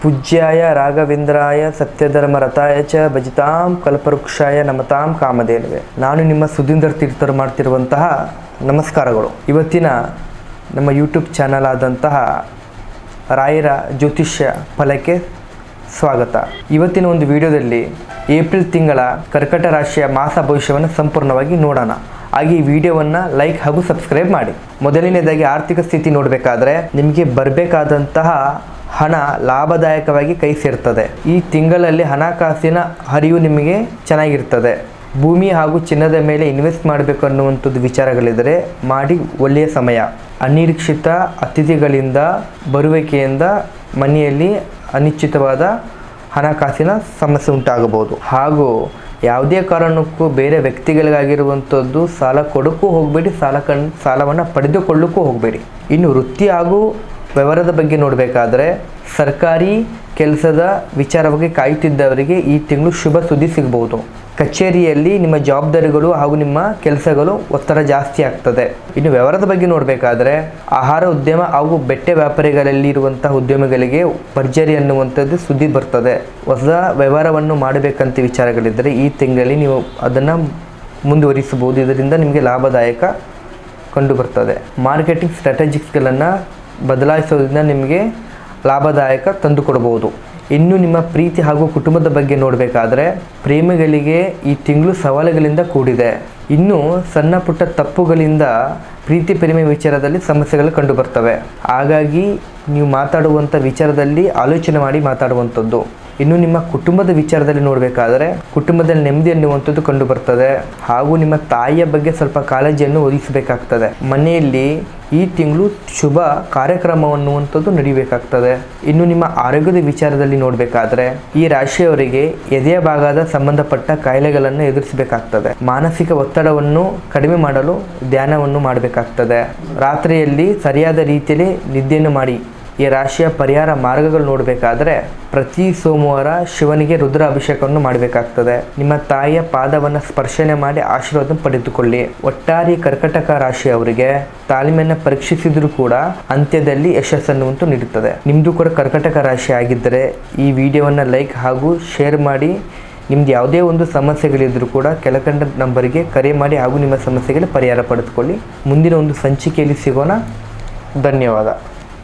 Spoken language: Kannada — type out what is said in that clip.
ಪೂಜ್ಯಾಯ ರಾಘವೇಂದ್ರಾಯ ಸತ್ಯಧರ್ಮರತಾಯ ಚ ಭಜಿತಾಂ ಕಲ್ಪವೃಕ್ಷಾಯ ನಮತಾಂ ಕಾಮಧೇನುವೆ. ನಾನು ನಿಮ್ಮ ಸುಧೀಂದ್ರ ತೀರ್ಥರು ಮಾಡ್ತಿರುವಂತಹ ನಮಸ್ಕಾರಗಳು. ಇವತ್ತಿನ ನಮ್ಮ ಯೂಟ್ಯೂಬ್ ಚಾನಲ್ ಆದಂತಹ ರಾಯರ ಜ್ಯೋತಿಷ್ಯ ಫಲಕ್ಕೆ ಸ್ವಾಗತ. ಇವತ್ತಿನ ಒಂದು ವಿಡಿಯೋದಲ್ಲಿ ಏಪ್ರಿಲ್ ತಿಂಗಳ ಕರ್ಕಟ ರಾಶಿಯ ಮಾಸ ಭವಿಷ್ಯವನ್ನು ಸಂಪೂರ್ಣವಾಗಿ ನೋಡೋಣ. ಹಾಗೆ ಈ ವಿಡಿಯೋವನ್ನು ಲೈಕ್ ಹಾಗೂ ಸಬ್ಸ್ಕ್ರೈಬ್ ಮಾಡಿ. ಮೊದಲನೇದಾಗಿ ಆರ್ಥಿಕ ಸ್ಥಿತಿ ನೋಡಬೇಕಾದ್ರೆ ನಿಮಗೆ ಬರಬೇಕಾದಂತಹ ಹಣ ಲಾಭದಾಯಕವಾಗಿ ಕೈ ಸೇರ್ತದೆ. ಈ ತಿಂಗಳಲ್ಲಿ ಹಣಕಾಸಿನ ಹರಿವು ನಿಮಗೆ ಚೆನ್ನಾಗಿರ್ತದೆ. ಭೂಮಿ ಹಾಗೂ ಚಿನ್ನದ ಮೇಲೆ ಇನ್ವೆಸ್ಟ್ ಮಾಡಬೇಕು ಅನ್ನುವಂಥದ್ದು ವಿಚಾರಗಳಿದ್ದರೆ ಮಾಡಿ, ಒಳ್ಳೆಯ ಸಮಯ. ಅನಿರೀಕ್ಷಿತ ಅತಿಥಿಗಳಿಂದ ಬರುವಿಕೆಯಿಂದ ಮನೆಯಲ್ಲಿ ಅನಿಶ್ಚಿತವಾದ ಹಣಕಾಸಿನ ಸಮಸ್ಯೆ ಉಂಟಾಗಬಹುದು. ಹಾಗೂ ಯಾವುದೇ ಕಾರಣಕ್ಕೂ ಬೇರೆ ವ್ಯಕ್ತಿಗಳಿಗಾಗಿರುವಂಥದ್ದು ಸಾಲ ಕೊಡೋಕ್ಕೂ ಹೋಗಬೇಡಿ, ಸಾಲವನ್ನು ಪಡೆದುಕೊಳ್ಳೋಕ್ಕೂ ಹೋಗಬೇಡಿ. ಇನ್ನು ವೃತ್ತಿ ಹಾಗೂ ವ್ಯವಹಾರದ ಬಗ್ಗೆ ನೋಡಬೇಕಾದ್ರೆ ಸರ್ಕಾರಿ ಕೆಲಸದ ವಿಚಾರವಾಗಿ ಕಾಯುತ್ತಿದ್ದವರಿಗೆ ಈ ತಿಂಗಳು ಶುಭ ಸುದ್ದಿ ಸಿಗಬಹುದು. ಕಚೇರಿಯಲ್ಲಿ ನಿಮ್ಮ ಜವಾಬ್ದಾರಿಗಳು ಹಾಗೂ ನಿಮ್ಮ ಕೆಲಸಗಳು ಒತ್ತಡ ಜಾಸ್ತಿ ಆಗ್ತದೆ. ಇನ್ನು ವ್ಯವಹಾರದ ಬಗ್ಗೆ ನೋಡಬೇಕಾದ್ರೆ ಆಹಾರ ಉದ್ಯಮ ಹಾಗೂ ಬಟ್ಟೆ ವ್ಯಾಪಾರಿಗಳಲ್ಲಿ ಇರುವಂತಹ ಉದ್ಯಮಿಗಳಿಗೆ ಭರ್ಜರಿ ಅನ್ನುವಂಥದ್ದು ಸುದ್ದಿ ಬರ್ತದೆ. ಹೊಸ ವ್ಯವಹಾರವನ್ನು ಮಾಡಬೇಕಂತ ವಿಚಾರಗಳಿದ್ದರೆ ಈ ತಿಂಗಳಲ್ಲಿ ನೀವು ಅದನ್ನು ಮುಂದುವರಿಸಬಹುದು. ಇದರಿಂದ ನಿಮಗೆ ಲಾಭದಾಯಕ ಕಂಡು ಬರ್ತದೆ. ಮಾರ್ಕೆಟಿಂಗ್ ಸ್ಟ್ರಾಟಜಿಕ್ಸ್ಗಳನ್ನು ಬದಲಾಯಿಸೋದ್ರಿಂದ ನಿಮಗೆ ಲಾಭದಾಯಕ ತಂದುಕೊಡಬಹುದು. ಇನ್ನು ನಿಮ್ಮ ಪ್ರೀತಿ ಹಾಗೂ ಕುಟುಂಬದ ಬಗ್ಗೆ ನೋಡಬೇಕಾದ್ರೆ ಪ್ರೇಮಿಗಳಿಗೆ ಈ ತಿಂಗಳು ಸವಾಲುಗಳಿಂದ ಕೂಡಿದೆ. ಇನ್ನು ಸಣ್ಣ ಪುಟ್ಟ ತಪ್ಪುಗಳಿಂದ ಪ್ರೀತಿ ಪ್ರೇಮ ವಿಚಾರದಲ್ಲಿ ಸಮಸ್ಯೆಗಳು ಕಂಡು ಬರ್ತವೆ. ಹಾಗಾಗಿ ನೀವು ಮಾತಾಡುವಂಥ ವಿಚಾರದಲ್ಲಿ ಆಲೋಚನೆ ಮಾಡಿ ಮಾತಾಡುವಂಥದ್ದು. ಇನ್ನು ನಿಮ್ಮ ಕುಟುಂಬದ ವಿಚಾರದಲ್ಲಿ ನೋಡಬೇಕಾದ್ರೆ ಕುಟುಂಬದಲ್ಲಿ ನೆಮ್ಮದಿ ಅನ್ನುವಂಥದ್ದು ಕಂಡು ಬರ್ತದೆ. ಹಾಗೂ ನಿಮ್ಮ ತಾಯಿಯ ಬಗ್ಗೆ ಸ್ವಲ್ಪ ಕಾಳಜಿಯನ್ನು ವಹಿಸಬೇಕಾಗ್ತದೆ. ಮನೆಯಲ್ಲಿ ಈ ತಿಂಗಳು ಶುಭ ಕಾರ್ಯಕ್ರಮ ಅನ್ನುವಂಥದ್ದು ನಡೀಬೇಕಾಗ್ತದೆ. ಇನ್ನು ನಿಮ್ಮ ಆರೋಗ್ಯದ ವಿಚಾರದಲ್ಲಿ ನೋಡಬೇಕಾದ್ರೆ ಈ ರಾಶಿಯವರಿಗೆ ಎದೆಯ ಭಾಗದ ಸಂಬಂಧಪಟ್ಟ ಕಾಯಿಲೆಗಳನ್ನು ಎದುರಿಸಬೇಕಾಗ್ತದೆ. ಮಾನಸಿಕ ಒತ್ತಡವನ್ನು ಕಡಿಮೆ ಮಾಡಲು ಧ್ಯಾನವನ್ನು ಮಾಡಬೇಕಾಗ್ತದೆ. ರಾತ್ರಿಯಲ್ಲಿ ಸರಿಯಾದ ರೀತಿಯಲ್ಲಿ ನಿದ್ದೆಯನ್ನು ಮಾಡಿ. ಈ ರಾಶಿಯ ಪರಿಹಾರ ಮಾರ್ಗಗಳು ನೋಡಬೇಕಾದ್ರೆ ಪ್ರತಿ ಸೋಮವಾರ ಶಿವನಿಗೆ ರುದ್ರ ಅಭಿಷೇಕವನ್ನು ಮಾಡಬೇಕಾಗ್ತದೆ. ನಿಮ್ಮ ತಾಯಿಯ ಪಾದವನ್ನು ಸ್ಪರ್ಶನೆ ಮಾಡಿ ಆಶೀರ್ವಾದ ಪಡೆದುಕೊಳ್ಳಿ. ಒಟ್ಟಾರೆ ಕರ್ಕಟಕ ರಾಶಿಯವರಿಗೆ ತಾಳ್ಮೆಯನ್ನು ಪರೀಕ್ಷಿಸಿದರೂ ಕೂಡ ಅಂತ್ಯದಲ್ಲಿ ಯಶಸ್ಸನ್ನುವಂತೂ ನೀಡುತ್ತದೆ. ನಿಮ್ಮದು ಕೂಡ ಕರ್ಕಟಕ ರಾಶಿ ಆಗಿದ್ದರೆ ಈ ವಿಡಿಯೋವನ್ನು ಲೈಕ್ ಹಾಗೂ ಶೇರ್ ಮಾಡಿ. ನಿಮ್ದು ಯಾವುದೇ ಒಂದು ಸಮಸ್ಯೆಗಳಿದ್ದರೂ ಕೂಡ ಕೆಳಕಂಡ ನಂಬರಿಗೆ ಕರೆ ಮಾಡಿ ಹಾಗೂ ನಿಮ್ಮ ಸಮಸ್ಯೆಗಳಿಗೆ ಪರಿಹಾರ ಪಡೆದುಕೊಳ್ಳಿ. ಮುಂದಿನ ಒಂದು ಸಂಚಿಕೆಯಲ್ಲಿ ಸಿಗೋಣ. ಧನ್ಯವಾದ.